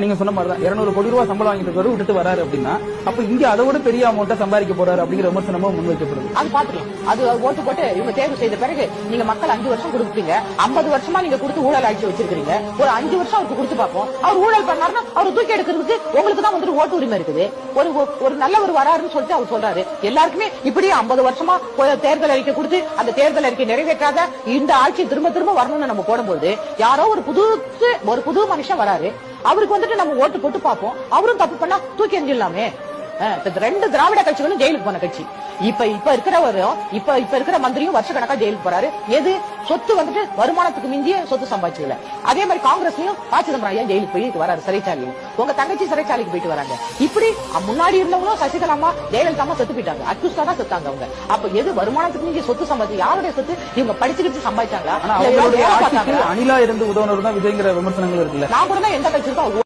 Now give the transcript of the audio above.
நீங்க சொன்ன மாதிரி தான் 200 கோடி ரூபாய் சம்பளம் வாங்கிட்டு இருக்காரு, விட்டுட்டு வராரு அப்படின்னா அப்ப இங்க அதை விட பெரிய அமௌண்ட்டை சம்பாதிக்க போறாரு அப்படிங்கிற விமர்சனமும் முன்வைக்கப்படுது. அது பாத்துக்கலாம். அது ஓட்டு போட்டு இவங்க தேர்வு செய்த பிறகு நீங்க மக்கள் 5 வருஷம் கொடுப்பீங்க. 50 வருஷமா நீங்க கொடுத்து ஊழல் ஆட்சி வச்சிருக்கீங்க. ஒரு 5 வருஷம் அவருக்கு கொடுத்து பார்ப்போம். அவர் ஊழல் பண்ணாருன்னா அவர் தூக்கி எடுக்கிறதுக்கு உங்களுக்கு தான் வந்து ஓட்டு உரிமை இருக்குது. ஒரு நல்லவர் வராருன்னு சொல்லிட்டு அவர் சொல்றாரு. எல்லாருக்குமே இப்படி 50 வருஷமா தேர்தல் அறிக்கை கொடுத்து அந்த தேர்தல் அறிக்கை நிறைவேற்றாத இந்த ஆட்சி திரும்ப திரும்ப வரணும்னு நம்ம போடும்போது யாரோ ஒரு புது மனுஷன் வராரு, அவருக்கு வந்துட்டு நம்ம ஓட்டு போட்டு பார்ப்போம். அவரும் தப்பு பண்ணா தூக்கி எறிஞ்சிடலாமே. 2 திராவிட கட்சிகளும் ஜெயிலுக்கு போன கட்சி. இப்ப இருக்கிறவரும் இப்ப இருக்கிற மந்திரியும் வருஷ கணக்கா ஜெயிலுக்கு போறாரு. எது சொத்து வந்துட்டு வருமானத்துக்கு மிஞ்சிய சொத்து சம்பாதிச்சதுல. அதே மாதிரி காங்கிரஸ்லயும் சிதம்பரம் ஜெயிலுக்கு போய் வராரு சிறைச்சாலையும். உங்க தங்கச்சி சிறைச்சாலைக்கு போயிட்டு வராங்க. இப்படி முன்னாடி இருந்தவங்களும் சசிகலாமா ஜெயலலிதா செத்து போயிட்டாங்க. அக்குஸ்டா தான் செத்தாங்க அவங்க. அப்ப எது வருமானத்துக்கு மிஞ்சிய சொத்து சம்பாதிச்சு யாருடைய சொத்து இவங்க படிச்சுக்கிட்டு சம்பாதிச்சாங்களா? அணிலா இருந்து உதவுனர் தான் விஜய்ங்கிற விமர்சனங்கள் இருக்குல்ல. நான் கூட தான் எந்த கட்சி இருக்கோ